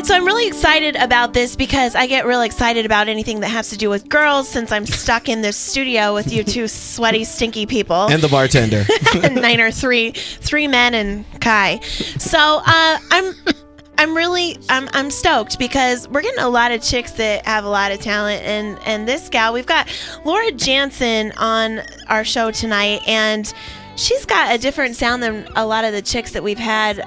so I'm really excited about this because I get really excited about anything that has to do with girls since I'm stuck in this studio with you two sweaty, stinky people. And the bartender. 9 or 3 men and Kai. So I'm stoked because we're getting a lot of chicks that have a lot of talent, and this gal, we've got Laura Jansen on our show tonight, and she's got a different sound than a lot of the chicks that we've had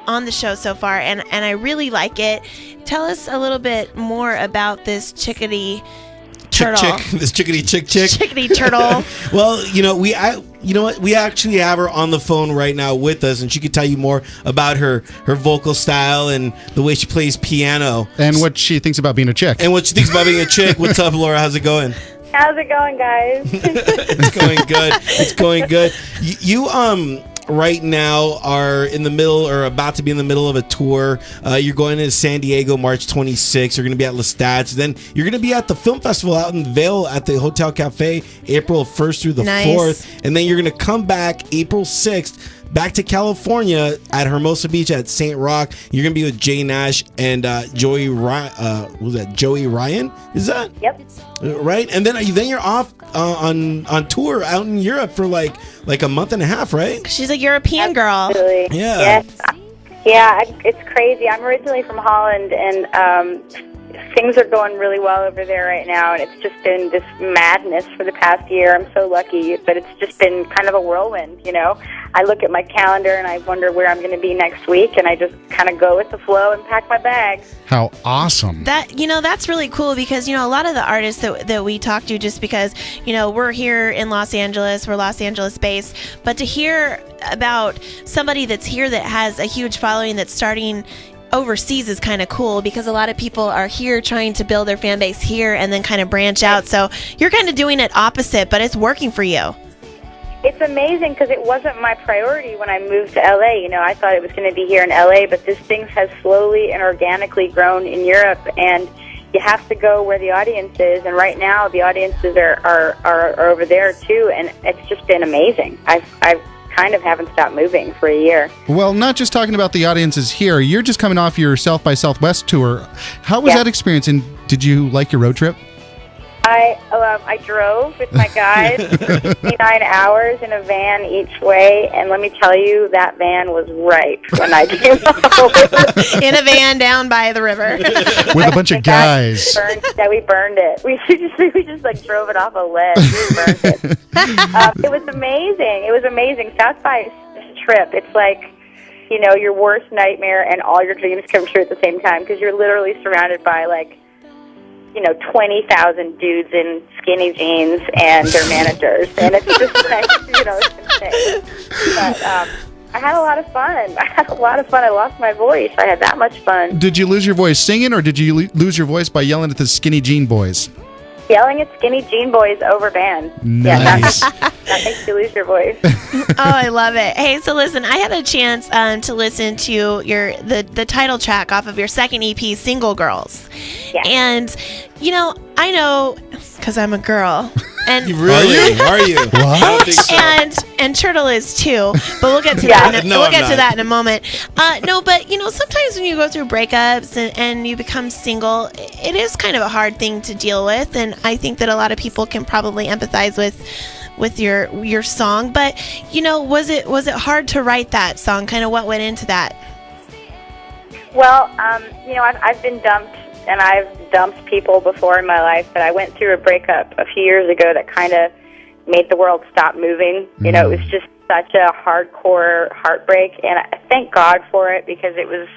on the show so far, and I really like it. Tell us a little bit more about this chickadee turtle. This chickadee chick. Chickadee turtle. Well, you know what? We actually have her on the phone right now with us, and she could tell you more about her vocal style and the way she plays piano. And what she thinks about being a chick. What's up, Laura? How's it going? How's it going, guys? It's going good. You right now are in the middle or about to be in the middle of a tour. You're going to San Diego March 26th. You're going to be at Lestat's. Then you're going to be at the film festival out in Vail at the Hotel Cafe April 1st through the 4th. And then you're going to come back April 6th back to California at Hermosa Beach at St. Rock. You're going to be with Jay Nash and Joey Ryan. Was that Joey Ryan? Is that? Yep. Right? And then you're off on tour out in Europe for like a month and a half, right? She's a European girl. Yeah. Yes. Yeah, it's crazy. I'm originally from Holland, and things are going really well over there right now, and it's just been this madness for the past year. I'm so lucky, but it's just been kind of a whirlwind, you know. I look at my calendar and I wonder where I'm going to be next week, and I just kind of go with the flow and pack my bags. How awesome. That's really cool because, a lot of the artists that we talk to, just because, we're here in Los Angeles, we're Los Angeles based, but to hear about somebody that's here that has a huge following that's starting overseas is kind of cool because a lot of people are here trying to build their fan base here and then kind of branch out. So you're kind of doing it opposite, but it's working for you. It's amazing because it wasn't my priority when I moved to LA. I thought it was going to be here in LA, but this thing has slowly and organically grown in Europe, and you have to go where the audience is. And right now, the audiences are over there too, and it's just been amazing. I've kind of haven't stopped moving for a year. Well, not just talking about the audiences here. You're just coming off your South by Southwest tour. How was that experience, and did you like your road trip? I drove with my guys 59 hours in a van each way, and let me tell you, that van was right when I came home. In a van down by the river. With a bunch of guys. We burned it. We just like drove it off a ledge. We burned it. It was amazing. It was amazing. South by trip, it's like, your worst nightmare and all your dreams come true at the same time because you're literally surrounded by 20,000 dudes in skinny jeans and their managers, and it's just it's insane. But I had a lot of fun. I lost my voice. I had that much fun. Did you lose your voice singing, or did you lose your voice by yelling at the skinny jean boys? Yelling at skinny jean boys over band. Nice. Yeah, that makes you lose your voice. Oh, I love it. Hey, so listen, I had a chance to listen to the title track off of your second EP, Single Girls. Yeah. And, I know, because I'm a girl. And Are you? What? I don't think so. And Turtle is too, but we'll get to that. We'll get to that in a moment. No, but sometimes when you go through breakups and you become single, it is kind of a hard thing to deal with, and I think that a lot of people can probably empathize with your song. But was it hard to write that song? Kind of what went into that? Well, I've been dumped. And I've dumped people before in my life, but I went through a breakup a few years ago that kind of made the world stop moving. It was just such a hardcore heartbreak, and I thank God for it because it was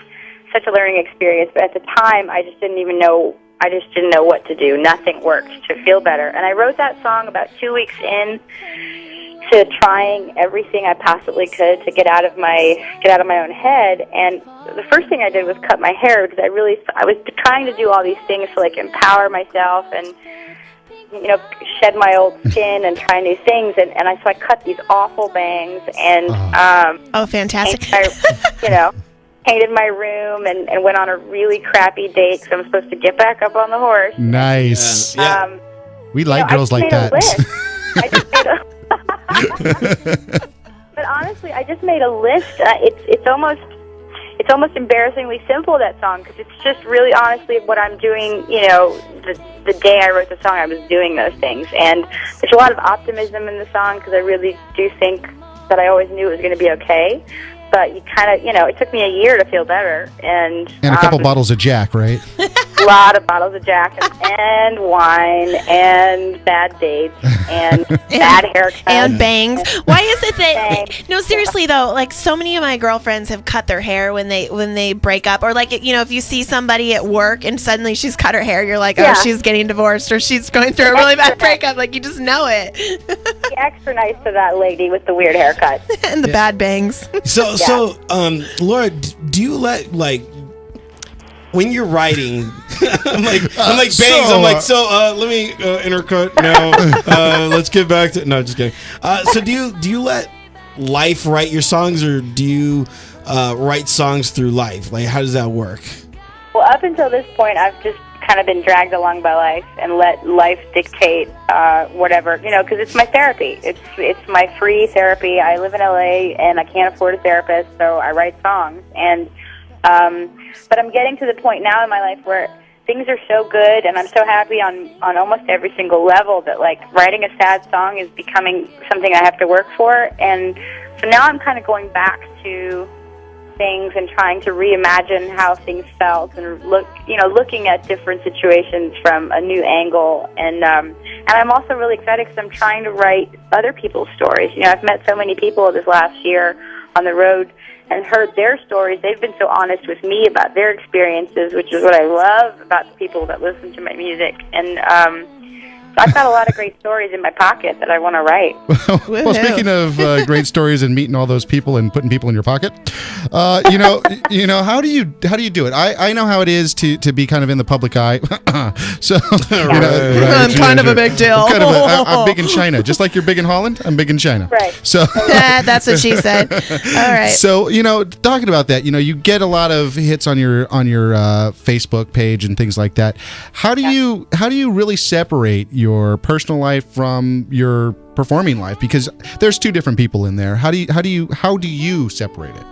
such a learning experience. But at the time, I just didn't know what to do. Nothing worked to feel better. And I wrote that song about 2 weeks in to trying everything I possibly could to get out of my own head. And the first thing I did was cut my hair because I was trying to do all these things to empower myself and shed my old skin and try new things. And so I cut these awful bangs and fantastic. Painted my room and went on a really crappy date because I'm supposed to get back up on the horse. Nice. Yeah. We like girls like that. I just made a but honestly, I just made a list. It's it's almost embarrassingly simple, that song, because it's just really honestly what I'm doing, you know, the day I wrote the song, I was doing those things. And there's a lot of optimism in the song, because I really do think that I always knew it was going to be okay. But you kind of, you know, it took me a year to feel better. And a couple bottles of Jack, right? A lot of bottles of Jack and wine and bad dates and bad haircuts. And bangs. Why is it that, no, seriously though, like so many of my girlfriends have cut their hair when they break up, or like, you know, if you see somebody at work and suddenly she's cut her hair, you're like, oh, she's getting divorced, or she's going through a really bad breakup. Like, you just know it. Be extra nice to that lady with the weird haircut. And the bad bangs. So, Laura, do you let, like, when you're writing, I'm like bangs. I'm like, let me intercut now. Let's get back to, no, just kidding. So do you let life write your songs, or do you write songs through life? Like, how does that work? Well, up until this point, I've just kind of been dragged along by life and let life dictate whatever, you know, because it's my therapy. It's my free therapy. I live in LA and I can't afford a therapist, so I write songs. And but I'm getting to the point now in my life where things are so good and I'm so happy on almost every single level that, like, writing a sad song is becoming something I have to work for. And so now I'm kind of going back to things and trying to reimagine how things felt and looking at different situations from a new angle. And I'm also really excited because I'm trying to write other people's stories. You know, I've met so many people this last year on the road and heard their stories. They've been so honest with me about their experiences, which is what I love about the people that listen to my music. And so I've got a lot of great stories in my pocket that I want to write. Well, speaking of great stories and meeting all those people and putting people in your pocket, you know, how do you do it? I know how it is to be kind of in the public eye. So I'm kind of a big deal. I'm big in China, just like you're big in Holland. I'm big in China. Right. So that's what she said. All right. So, you know, talking about that, you know, you get a lot of hits on your Facebook page and things like that. How do you really separate your personal life from your performing life? Because there's two different people in there. How do you separate it?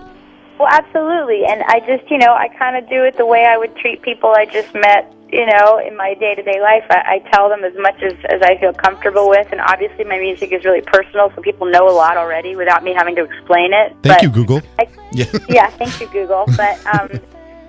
Well, absolutely. And I just, you know, I kind of do it the way I would treat people I just met, you know, in my day-to-day life. I tell them as much as I feel comfortable with. And obviously my music is really personal, so people know a lot already without me having to explain it. Thank you, Google. Yeah, thank you, Google. But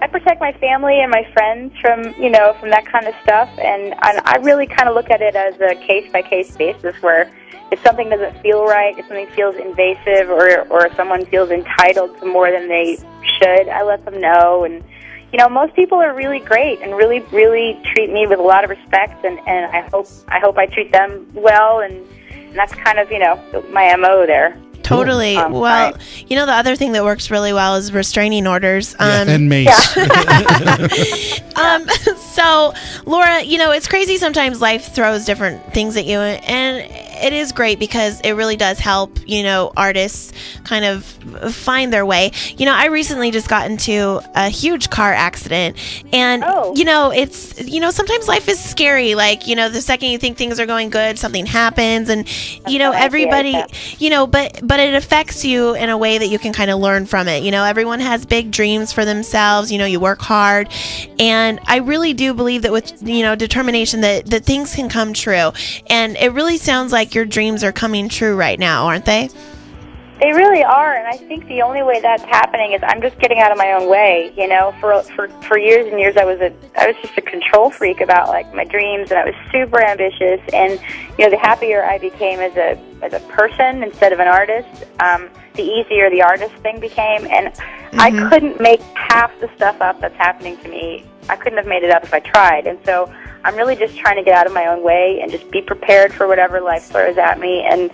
I protect my family and my friends from that kind of stuff. And I really kind of look at it as a case-by-case basis, where if something doesn't feel right, if something feels invasive, or if someone feels entitled to more than they should, I let them know. And, you know, most people are really great and really, really treat me with a lot of respect, and I hope I treat them well, and that's kind of, you know, my MO there. Totally. Well, you know, the other thing that works really well is restraining orders. And mace. So, Laura, you know, it's crazy sometimes life throws different things at you, and it is great because it really does help, you know, artists kind of find their way. You know, I recently just got into a huge car accident, and, you know, it's, you know, sometimes life is scary. Like, you know, the second you think things are going good, something happens, and, you know, everybody, you know, but it affects you in a way that you can kind of learn from it. You know, everyone has big dreams for themselves. You know, you work hard, and I really do believe that with, you know, determination that things can come true. And it really sounds like your dreams are coming true right now, aren't they? They really are, and I think the only way that's happening is I'm just getting out of my own way. You know, for years and years, I was just a control freak about, like, my dreams, and I was super ambitious. And, you know, the happier I became as a person instead of an artist, the easier the artist thing became. And I couldn't make half the stuff up that's happening to me. I couldn't have made it up if I tried. And so I'm really just trying to get out of my own way and just be prepared for whatever life throws at me. And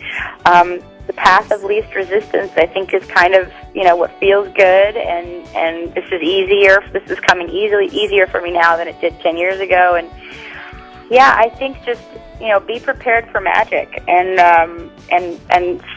the path of least resistance, I think, is kind of, you know, what feels good, and this is easier. This is coming easier for me now than it did 10 years ago. And yeah, I think just, you know, be prepared for magic, and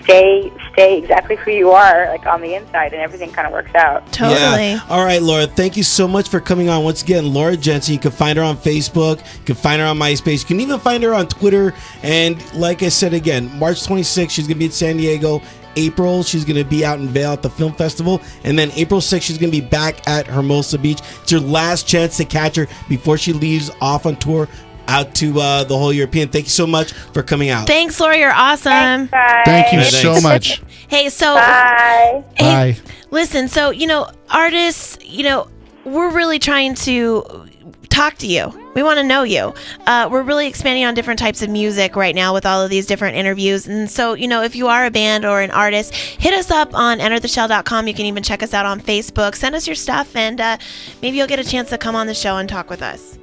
stay exactly who you are, like, on the inside, and everything kind of works out. Totally. Yeah. All right, Laura, thank you so much for coming on. Once again, Laura Jansen. You can find her on Facebook. You can find her on MySpace. You can even find her on Twitter. And like I said again, March 26th, she's going to be in San Diego. April, she's going to be out in Vail at the film festival. And then April 6th, she's going to be back at Hermosa Beach. It's your last chance to catch her before she leaves off on tour out to the whole European. Thank you so much for coming out. Thanks, Laura. You're awesome. Thanks, guys. Thank you Yeah, so thanks. much. Hey, so Bye. hey, Bye. listen, so, artists, we're really trying to talk to you. We want to know you. We're really expanding on different types of music right now with all of these different interviews. And so, if you are a band or an artist, hit us up on entertheshell.com. You can even check us out on Facebook. Send us your stuff, and maybe you'll get a chance to come on the show and talk with us.